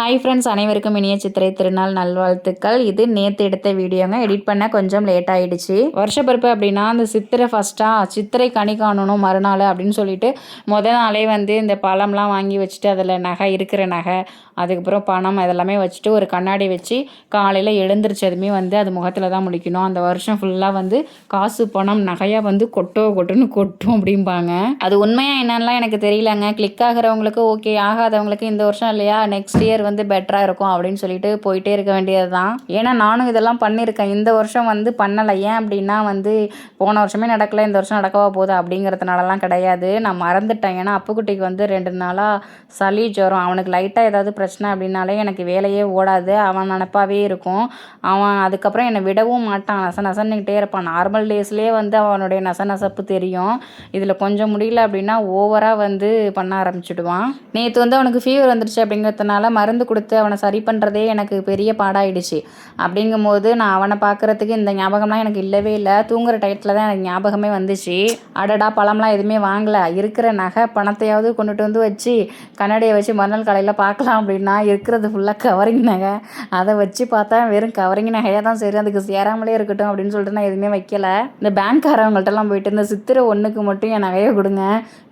Hi friends, அனைவருக்கும் இனிய சித்திரை திருநாள் நல்வாழ்த்துக்கள். இது நேற்று எடுத்த வீடியோங்க. எடிட் பண்ண கொஞ்சம் லேட் ஆகிடுச்சு. வருஷப்பிறப்பு அப்படின்னா அந்த சித்திரை ஃபஸ்ட்டாக சித்திரை கனி காணணும் மறுநாள் அப்படின்னு சொல்லிட்டு நாளே வந்து இந்த பழம்லாம் வாங்கி வச்சுட்டு அதில் நகை இருக்கிற நகை, அதுக்கப்புறம் பணம் இதெல்லாமே வச்சுட்டு ஒரு கண்ணாடி வச்சு காலையில் எழுந்திரிச்சதுமே வந்து அது முகத்தில் தான் முடிக்கணும். அந்த வருஷம் ஃபுல்லாக வந்து காசு பணம் நகையாக வந்து கொட்டுன்னு கொட்டும் அப்படிம்பாங்க. அது உண்மையாக என்னன்னா எனக்கு தெரியலங்க. கிளிக் ஆகிறவங்களுக்கு ஓகே, ஆகாதவங்களுக்கு இந்த வருஷம் இல்லையா நெக்ஸ்ட் இயர் வந்து பெட்டராக இருக்கும் அப்படின்னு சொல்லிட்டு போயிட்டே இருக்க வேண்டியது தான். ஏன்னா நானும் இதெல்லாம் பண்ணியிருக்கேன். இந்த வருஷம் வந்து பண்ணலை. ஏன் அப்படின்னா வந்து போன வருஷமே நடக்கலை, இந்த வருஷம் நடக்கவா போகுது அப்படிங்கிறதுனாலலாம் கிடையாது. நான் மறந்துட்டேன். ஏன்னா அப்புக்குட்டிக்கு வந்து 2 நாளாக சளி ஜுரம், அவனுக்கு லைட்டாக ஏதாவது பிரச்சனை அப்படின்னாலே எனக்கு வேலையே ஓடாது. அவன் நினப்பாவே இருக்கும். அவன் அதுக்கப்புறம் என்னை விடவும் மாட்டான், நசன்னுக்கிட்டே இருப்பான். நார்மல் டேஸ்லேயே வந்து அவனுடைய நசப்பு தெரியும். இதில் கொஞ்சம் முடியல அப்படின்னா ஓவராக வந்து பண்ண ஆரம்பிச்சுடுவான். நேற்று வந்து அவனுக்கு ஃபீவர் வந்துருச்சு அப்படிங்கிறதுனால மருந்து கொடுத்து அவனை சரி பண்ணுறதே எனக்கு பெரிய பாடாயிடுச்சு. அப்படிங்கும்போது நான் அவனை பார்க்குறதுக்கு இந்த ஞாபகம்லாம் எனக்கு இல்லவே இல்லை. தூங்குகிற டயத்தில் தான் எனக்கு ஞாபகமே வந்துச்சு. அடடா, பழம்லாம் எதுவுமே வாங்கலை, இருக்கிற நகை பணத்தையாவது கொண்டுட்டு வந்து வச்சு கண்ணாடியை வச்சு மறுநாள் காலையில் பார்க்கலாம் அப்படின்னா இருக்கிறது ஃபுல்லாக கவரிங் நகை. அதை வச்சு பார்த்தா வெறும் கவரிங் நகையாக தான் சரி, அதுக்கு சேராமலே இருக்கட்டும் அப்படின்னு சொல்லிட்டு நான் எதுவுமே வைக்கலை. இந்த பேங்க்காரவங்கள்ட்டலாம் போயிட்டு இந்த சித்திரை 1க்கு மட்டும் என் நகையை கொடுங்க,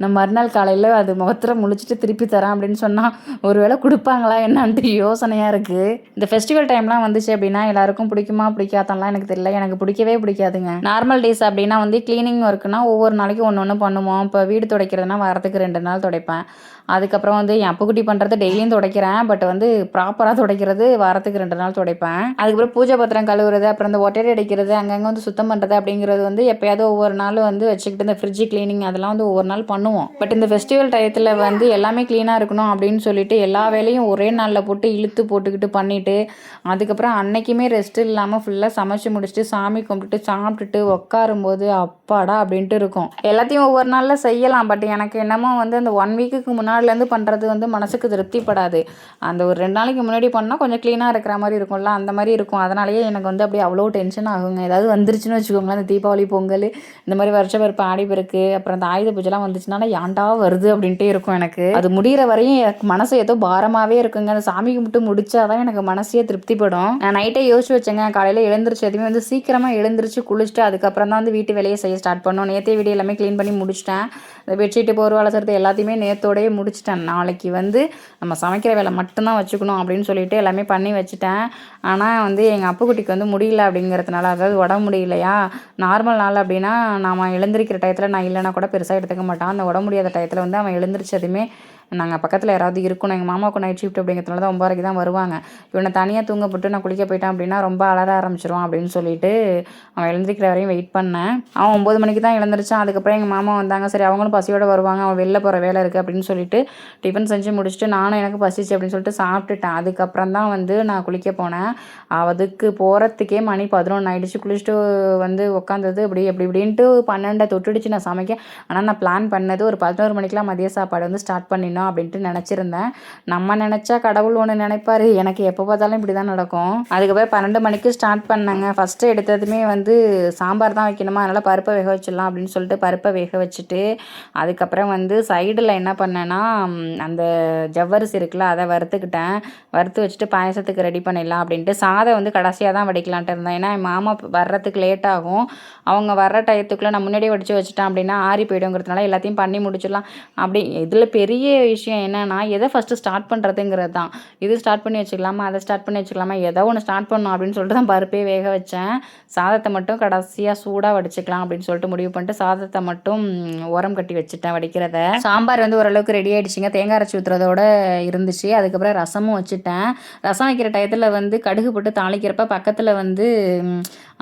நான் மறுநாள் காலையில் அது முகத்தில் முழிச்சிட்டு திருப்பி தரேன் அப்படின்னு சொன்னால் ஒருவேளை கொடுப்பாங்களா என்னான்ட்டு யோசனையாக இருக்குது. இந்த ஃபெஸ்டிவல் டைம்லாம் வந்துச்சு அப்படின்னா எல்லாருக்கும் பிடிக்குமா பிடிக்காதெல்லாம் எனக்கு தெரியல. எனக்கு பிடிக்கவே பிடிக்காதுங்க. நார்மல் டேஸ் அப்படின்னா வந்து க்ளீனிங் ஒர்க்குனா ஒவ்வொரு நாளைக்கும் ஒன்று பண்ணுவோம். இப்போ வீடு துடைக்கிறதுனா வாரத்துக்கு 2 நாள் துடைப்பேன். அதுக்கப்புறம் வந்து என் அப்புக்குட்டி பண்ணுறது டெய்லியும் துடைக்கிறேன். பட் வந்து ப்ராப்பராக துடைக்கிறது வாரத்துக்கு 2 நாள் துடைப்பேன். அதுக்கப்புறம் பூஜை பத்திரம் கழுவுறது, அப்புறம் இந்த ஒட்டடை அடிக்கிறது, அங்கங்கே வந்து சுத்தம் பண்ணுறது அப்படிங்கிறது வந்து எப்போயாவது ஒவ்வொரு நாள் வந்து வச்சுக்கிட்டு இந்த ஃப்ரிட்ஜு க்ளீனிங் அதெல்லாம் வந்து ஒவ்வொரு நாள் பண்ணுவோம். பட் இந்த ஃபெஸ்டிவல் டயத்தில் வந்து எல்லாமே க்ளீனாக இருக்கணும் அப்படின்னு சொல்லிட்டு எல்லா வேலையும் ஒரே நாளில் போட்டு இழுத்து போட்டுக்கிட்டு பண்ணிவிட்டு அதுக்கப்புறம் அன்னைக்குமே ரெஸ்ட் இல்லாமல் ஃபுல்லாக சமைச்சு முடிச்சுட்டு சாமி கும்பிட்டுட்டு சாப்பிட்டுட்டு உட்காரும்போது அப்பாடா அப்படின்ட்டு இருக்கும். எல்லாத்தையும் ஒவ்வொரு நாளில் செய்யலாம். பட் எனக்கு என்னமோ வந்து அந்த 1 வீக்குக்கு முன்னாடிலேருந்து பண்ணுறது வந்து மனசுக்கு திருப்திப்படாது. அந்த ஒரு 2 நாளைக்கு முன்னாடி பண்ணால் கொஞ்சம் க்ளீனாக இருக்கிற மாதிரி இருக்கும்ல, அந்த மாதிரி இருக்கும். அதனாலேயே எனக்கு வந்து அப்படியே அவ்வளோ டென்ஷன் ஆகுங்க. ஏதாவது வந்துருச்சுன்னு வச்சுக்கோங்களேன், இந்த தீபாவளி, பொங்கல், இந்த மாதிரி வருஷப்பிறப்பு, ஆடிப்பெருக்கு, அப்புறம் அந்த ஆயுத பூஜைலாம் வந்துச்சுனால ஏன்டா வருது அப்படின்ட்டே இருக்கும். எனக்கு அது முடிகிற வரையும் எனக்கு மனசு ஏதோ பாரமாகவே இருக்குங்க. அந்த சாமி கும்பிட்டு முடிச்சாதான் எனக்கு மனசே திருப்திப்படும். நான் நைட்டே யோசிச்சு வச்சேங்க, காலையில் எழுந்திரிச்சு எதுவுமே வந்து சீக்கிரமாக எழுந்திரிச்சு குளிச்சுட்டு அதுக்கப்புறம் தான் வந்து வீட்டு வேலையை செய்ய ஸ்டார்ட் பண்ணோம். நேற்றே வீடு எல்லாமே க்ளீன் பண்ணி முடிச்சிட்டேன். இந்த பெட்ஷீட்டு போர்வை அலசுறது எல்லாத்தையுமே நேற்றோடையே முடிச்சிட்டேன். நாளைக்கு வந்து நம்ம சமைக்கிற வேலை மட்டும்தான் வச்சுக்கணும் அப்படின்னு சொல்லிட்டு எல்லாமே பண்ணி வச்சுட்டேன். ஆனால் வந்து எங்கள் அப்புக்குட்டிக்கு வந்து முடியல அப்படிங்கிறதுனால, அதாவது உடம்பு முடியலையா, நார்மல் நாள் அப்படின்னா நாம் எழுந்திரிக்கிற டயத்தில் நான் இல்லைனா கூட பெருசாக எடுத்துக்க மாட்டான். அந்த உடம்பு முடியாத டயத்தில் வந்து அவன் எழுந்திரிச்சதுமே நாங்கள் பக்கத்தில் யாராவது இருக்கணும். எங்கள் மாமாவுக்கு நைட் ஷிஃப்ட் அப்படிங்கிறதுனால தான் 9:30 தான் வருவாங்க. இவனை தனியாக தூங்க போட்டு நான் குளிக்க போயிட்டேன் அப்படின்னா ரொம்ப அலற ஆரம்பிச்சிருவான் அப்படின்னு சொல்லிட்டு அவன் எழுந்திரிக்கிற வரையும் வெயிட் பண்ணேன். அவன் 9 மணிக்கு தான் எழுந்திரிச்சான். அதுக்கப்புறம் எங்கள் மாமா வந்தாங்க. சரி அவங்களும் பசியோடு வருவாங்க, அவன் வெளில போகிற வேலை இருக்குது அப்படின்னு சொல்லிட்டு டிஃபன் செஞ்சு முடிச்சுட்டு நானும் எனக்கு பசிச்சு அப்படின்னு சொல்லிட்டு சாப்பிட்டுட்டேன். அதுக்கப்புறம் தான் வந்து நான் குளிக்க போனேன். அதுக்கு போகிறதுக்கே மணி 11 ஆகிடுச்சு. குளிச்சுட்டு வந்து உட்காந்தது இப்படின்ட்டு 12 தொட்டுடுச்சு நான் சமைக்க. ஆனால் நான் பிளான் பண்ணது ஒரு 11 மணிக்கெலாம் மதிய சாப்பாடு வந்து ஸ்டார்ட் பண்ணிடணும் அப்படின்ட்டு நினச்சிருந்தேன். நம்ம நினச்சா கடவுள் ஒன்று நினைப்பார். எனக்கு எப்போ பார்த்தாலும் இப்படி தான் நடக்கும். அதுக்கப்புறம் 12 மணிக்கு ஸ்டார்ட் பண்ணேங்க. ஃபஸ்ட்டு எடுத்ததுமே வந்து சாம்பார் தான் வைக்கணுமா, அதனால் பருப்பை வேக வச்சிடலாம் அப்படின்னு சொல்லிட்டு பருப்பை வேக வச்சுட்டு அதுக்கப்புறம் வந்து சைடில் என்ன பண்ணேன்னா அந்த ஜவ்வரிசி இருக்குல்ல அதை வறுத்துக்கிட்டேன். வறுத்து வச்சுட்டு பாயசத்துக்கு ரெடி பண்ணிடலாம் அப்படின்ட்டு சாதம் வந்து கடைசியாக தான் வடிக்கலான்ட்டு இருந்தேன். ஏன்னா என் மாமா வர்றதுக்கு லேட் ஆகும். அவங்க வர்ற டயத்துக்குள்ளே நான் முன்னாடியே வடித்து வச்சுட்டேன் அப்படின்னா ஆறி போய்டுங்கிறதுனால எல்லாத்தையும் பண்ணி முடிச்சிடலாம். அப்படி இதில் பெரிய விஷயம் என்னென்னா எதை ஃபஸ்ட்டு ஸ்டார்ட் பண்ணுறதுங்கிறது தான். இது ஸ்டார்ட் பண்ணி வச்சுக்கலாமா, அதை ஸ்டார்ட் பண்ணி வச்சுக்கலாமா, ஏதோ ஒன்று ஸ்டார்ட் பண்ணணும் அப்படின்னு சொல்லிட்டு தான் பருப்பே வேக வச்சேன். சாதத்தை மட்டும் கடைசியாக சூடாக வடிச்சிக்கலாம் அப்படின்னு சொல்லிட்டு முடிவு பண்ணிட்டு சாதத்தை மட்டும் உரம் கட்டி வச்சுட்டேன் வடிக்கிறத. சாம்பார் வந்து ஓரளவுக்கு ரெடி ஆகிடுச்சிங்க. தேங்காய் அரைச்சி ஊற்றுறதோட இருந்துச்சு. அதுக்கப்புறம் ரசமும் வச்சுட்டேன். ரசம் வைக்கிற டயத்தில் வந்து கடுகு போட்டு தாளிக்கிறப்ப பக்கத்தில் வந்து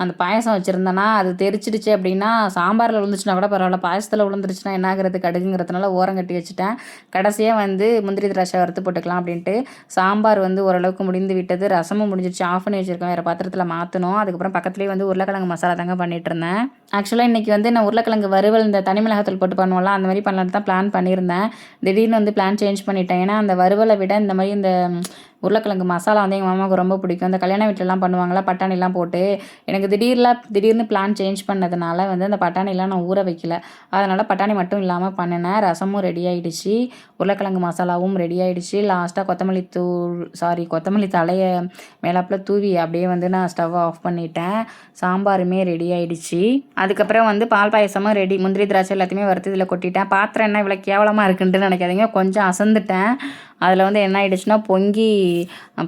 அந்த பாயசம் வச்சுருந்தேன்னா அது தெரிச்சிடுச்சு அப்படின்னா சாம்பாரில் விழுந்துச்சுன்னா கூட பரவாயில்ல, பாயசத்தில் விழுந்துருச்சுன்னா என்ன ஆகிறது கடுகுங்கிறதுனால ஓரம் கட்டி வச்சுட்டேன். கடைசியாக வந்து முந்திரி திராட்சை வறுத்து போட்டுக்கலாம் அப்படின்ட்டு சாம்பார் வந்து ஓரளவுக்கு முடிந்து விட்டது. ரசமும் முடிஞ்சிடுச்சு. ஆஃப் பண்ணி வச்சுருக்கேன், வேறு பாத்திரத்தில் மாற்றணும். அதுக்கப்புறம் பக்கத்துலேயே வந்து உருளைக்கிழங்கு மசாலா தாங்க பண்ணிகிட்டு இருந்தேன். ஆக்சுவலாக இன்றைக்கி வந்து நான் உருளைக்கிழங்கு வறுவல் இந்த தனி மிளகாத்தூள் போட்டு பண்ணுவோம்ல, அந்த மாதிரி பண்ணலான்னு தான் பிளான் பண்ணியிருந்தேன். திடீர்னு வந்து பிளான் சேஞ்ச் பண்ணிட்டேன். ஏன்னா அந்த வறுவலை விட இந்த மாதிரி இந்த உருளைக்கிழங்கு மசாலா வந்து எங்கள் மாமாவுக்கு ரொம்ப பிடிக்கும். அந்த கல்யாண வீட்டிலலாம் பண்ணுவாங்கள்ல பட்டாணிலாம் போட்டு, எனக்கு திடீர்னு பிளான் சேஞ்ச் பண்ணதுனால வந்து அந்த பட்டாணிலாம் நான் ஊற வைக்கல. அதனால் பட்டாணி மட்டும் இல்லாமல் பண்ணினேன். ரசமும் ரெடி ஆகிடுச்சு, உருளைக்கிழங்கு மசாலாவும் ரெடி ஆகிடுச்சு. லாஸ்ட்டாக கொத்தமல்லி தலையை மேலாப்பில் தூவி அப்படியே வந்து நான் ஸ்டவ் ஆஃப் பண்ணிட்டேன். சாம்பாருமே ரெடி ஆகிடுச்சு. அதுக்கப்புறம் வந்து பால் பாயசமும் ரெடி. முந்திரி திராட்சை எல்லாத்தையுமே வறுத்து இதில் கொட்டிட்டேன். பாத்திரம் என்ன இவ்வளோ கேவலமாக இருக்குன்ட்டு நினைக்காதீங்க, கொஞ்சம் அசந்துட்டேன். அதில் வந்து என்ன ஆகிடுச்சுன்னா பொங்கி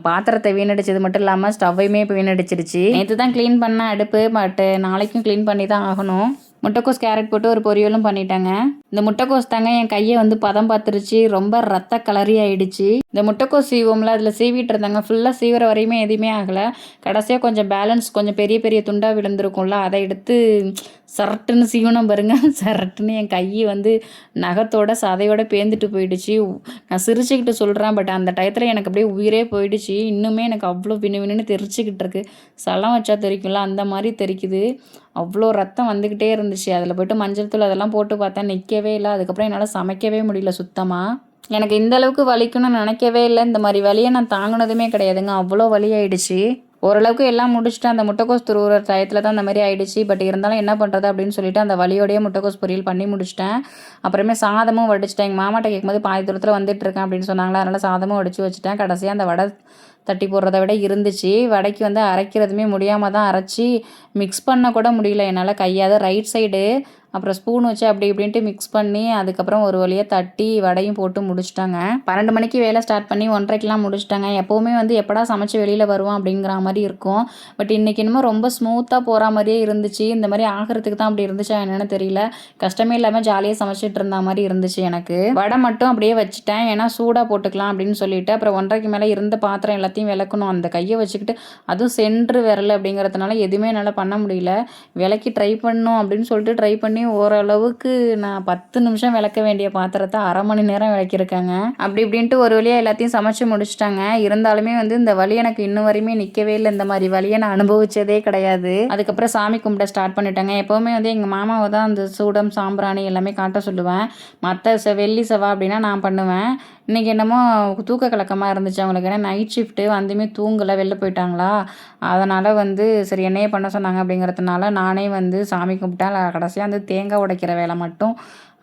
பாத்திரத்தை வீணடிச்சது மட்டும் இல்லாமல் ஸ்டவ்வையுமே இப்போ வீணடிச்சிருச்சு. நேற்று தான் க்ளீன் பண்ண அடுப்பு, பட்டு நாளைக்கும் க்ளீன் பண்ணி தான் ஆகணும். முட்டைக்கோஸ் கேரட் போட்டு ஒரு பொரியலும் பண்ணிட்டேங்க. இந்த முட்டைக்கோஸ் தாங்க என் கையை வந்து பதம் பார்த்துருச்சு, ரொம்ப ரத்த கலரி ஆகிடுச்சு. இந்த முட்டைக்கோஸ் சீவோம்ல, அதில் சீவிட்டு இருந்தாங்க. ஃபுல்லாக சீவிர வரையுமே எதுவுமே ஆகலை. கடைசியாக கொஞ்சம் பேலன்ஸ் கொஞ்சம் பெரிய பெரிய துண்டாக விழுந்திருக்கும்ல, அதை எடுத்து சரட்டுன்னு சீவனம் பாருங்க. சரட்டுன்னு என் கை வந்து நகத்தோட சதையோட பேந்துட்டு போயிடுச்சு. நான் சிரிச்சுக்கிட்டு சொல்கிறேன், பட் அந்த டயத்தில் எனக்கு அப்படியே உயிரே போயிடுச்சு. இன்னுமே எனக்கு அவ்வளோ வின்னு தெரிச்சுக்கிட்டு இருக்கு. சலம் வச்சா தெரிக்கும்ல, அந்த மாதிரி தெரிக்குது. அவ்வளோ ரத்தம் வந்துக்கிட்டே இருந்துச்சு. அதில் போய்ட்டு மஞ்சள் தூள் அதெல்லாம் போட்டு பார்த்தேன், நிற்கவே இல்லை. அதுக்கப்புறம் என்னால் சமைக்கவே முடியல சுத்தமாக. எனக்கு இந்த அளவுக்கு வலிக்குன்னு நினைக்கவே இல்லை. இந்த மாதிரி வலியை நான் தாங்கினதுமே கிடையாதுங்க. அவ்வளோ வலி ஆயிடுச்சு. ஓரளவுக்கு எல்லாம் முடிச்சுட்டு அந்த முட்டைக்கோஸ் துருவுற டயத்தில் தான் அந்த மாதிரி ஆயிடுச்சு. பட் இருந்தாலும் என்ன பண்ணுறது அப்படின்னு சொல்லிட்டு அந்த வலியோடையே முட்டைக்கோஸ் பொரியல் பண்ணி முடிச்சிட்டேன். அப்புறமே சாதமும் வடிச்சிட்டேன். எங்கள் மாமாட்ட கேட்கும்போது பாதி தூரத்தில் வந்துட்டுருக்கேன் அப்படின்னு சொன்னாங்களா, அதனால் சாதமும் வடித்து வச்சுட்டேன். கடைசியாக அந்த வடை தட்டி போடுறத விட இருந்துச்சு. வடைக்கு வந்து அரைக்கிறதுமே முடியாமல் தான் அரைச்சி மிக்ஸ் பண்ண கூட முடியல என்னால் கையால். ரைட் சைடு அப்புறம் ஸ்பூன் வச்சு அப்படி இப்படின்ட்டு மிக்ஸ் பண்ணி அதுக்கப்புறம் ஒரு வழியாக தட்டி வடையும் போட்டு முடிச்சிட்டாங்க. 12 மணிக்கு வேலை ஸ்டார்ட் பண்ணி 1:30க்கெலாம் முடிச்சிட்டாங்க. எப்போவுமே வந்து எப்படா சமைச்சு வெளியில் வருவோம் அப்படிங்கிற மாதிரி இருக்கும். பட் இன்றைக்கி இன்னமும் ரொம்ப ஸ்மூத்தாக போகிற மாதிரியே இருந்துச்சு. இந்த மாதிரி ஆகிறதுக்கு தான் அப்படி இருந்துச்சா என்னென்னு தெரியல. கஷ்டமே இல்லாமல் ஜாலியாக சமைச்சிட்டு இருந்த மாதிரி இருந்துச்சு எனக்கு. வடை மட்டும் அப்படியே வச்சுட்டேன், ஏன்னா சூடாக போட்டுக்கலாம் அப்படின்னு சொல்லிட்டு. அப்புறம் 1:30க்கு மேலே இருந்த பாத்திரம் எல்லாத்தையும் விளக்கணும். அந்த கையை வச்சுக்கிட்டு அதுவும் சென்ட்ரு விரல் அப்படிங்கிறதுனால எதுவுமே என்னால் பண்ண முடியல. விளக்கி ட்ரை பண்ணணும் அப்படின்னு சொல்லிட்டு ட்ரை பண்ணி ஓரளவுக்கு நான் 10 நிமிஷம் விளக்க வேண்டிய பாத்திரத்தை 1/2 மணி நேரம் விளக்கியிருக்கேங்க. அப்படி இப்படின்ட்டு ஒரு வழியாக எல்லாத்தையும் சமைச்சு முடிச்சிட்டாங்க. இருந்தாலுமே வந்து இந்த வலி எனக்கு இன்னும் வரையுமே நிற்கவே இல்லை. இந்த மாதிரி வலியை நான் அனுபவிச்சதே கிடையாது. அதுக்கப்புறம் சாமி கும்பிட ஸ்டார்ட் பண்ணிட்டாங்க. எப்போவுமே வந்து எங்கள் மாமாவை தான் அந்த சூடம் சாம்பிராணி எல்லாமே காட்ட சொல்லுவேன். மற்ற வெள்ளி செவ்வாய் அப்படின்னா நான் பண்ணுவேன். இன்றைக்கி என்னமோ தூக்க கலக்கமாக இருந்துச்சு அவங்களுக்கு. ஏன்னா நைட் ஷிஃப்ட்டு வந்துமே தூங்கலை, வெளில போயிட்டாங்களா. அதனால் வந்து சரி என்னையே பண்ண சொன்னாங்க அப்படிங்கிறதுனால நானே வந்து சாமி கும்பிட்டேன். கடைசியாக வந்து தேங்காய் உடைக்கிற வேலை மட்டும்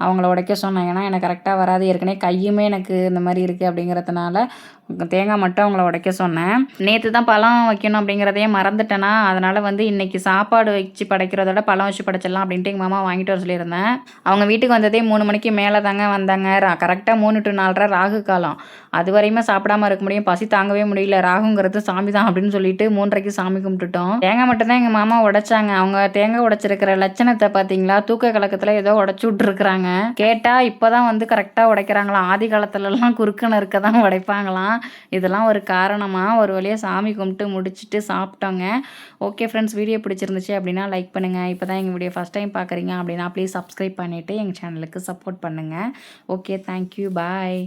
அவங்கள உடைக்க சொன்னேன். ஏன்னா எனக்கு கரெக்டாக வராது. ஏற்கனவே கையுமே எனக்கு இந்த மாதிரி இருக்குது அப்படிங்கிறதுனால தேங்காய் மட்டும் அவங்கள உடைக்க சொன்னேன். நேற்று தான் பழம் வைக்கணும் அப்படிங்கிறதையே மறந்துட்டேன்னா, அதனால் வந்து இன்றைக்கி சாப்பாடு வச்சு படைக்கிறதோட பழம் வச்சு படைச்சிடலாம் அப்படின்ட்டு எங்கள் மாமா வாங்கிட்டு வர சொல்லியிருந்தேன். அவங்க வீட்டுக்கு வந்ததே 3 மணிக்கு மேலே தாங்க வந்தாங்க. கரெக்டாக 3 to 4:30 ராகு காலம். அது வரையுமே சாப்பிடாம இருக்க முடியும், பசி தாங்கவே முடியல. ராகுங்கிறது சாமி தான் அப்படின்னு சொல்லிட்டு 3:30க்கு சாமி கும்பிட்டுட்டோம். தேங்காய் மட்டும்தான் எங்கள் மாமா உடைச்சாங்க. அவங்க தேங்காய் உடைச்சிருக்கிற லட்சணத்தை பார்த்தீங்களா, தூக்க கலக்கத்தில் ஏதோ உடைச்சி விட்ருக்குறாங்க. கேட்டால் இப்போ தான் வந்து கரெக்டாக உடைக்கிறாங்களாம். ஆதி காலத்துலலாம் குறுக்கனை இருக்க தான் உடைப்பாங்களாம். இதெல்லாம் ஒரு காரணமாக ஒரு வழியாக சாமி கும்பிட்டு முடிச்சுட்டு சாப்பிட்டோங்க. ஓகே ஃப்ரெண்ட்ஸ், வீடியோ பிடிச்சிருந்துச்சு அப்படின்னா லைக் பண்ணுங்கள். இப்போ தான் எங்கள் வீடியோ ஃபஸ்ட் டைம் பார்க்குறீங்க அப்படின்னா ப்ளீஸ் சப்ஸ்கிரைப் பண்ணிவிட்டு எங்கள் சேனலுக்கு சப்போர்ட் பண்ணுங்கள். ஓகே, தேங்க்யூ, பாய்.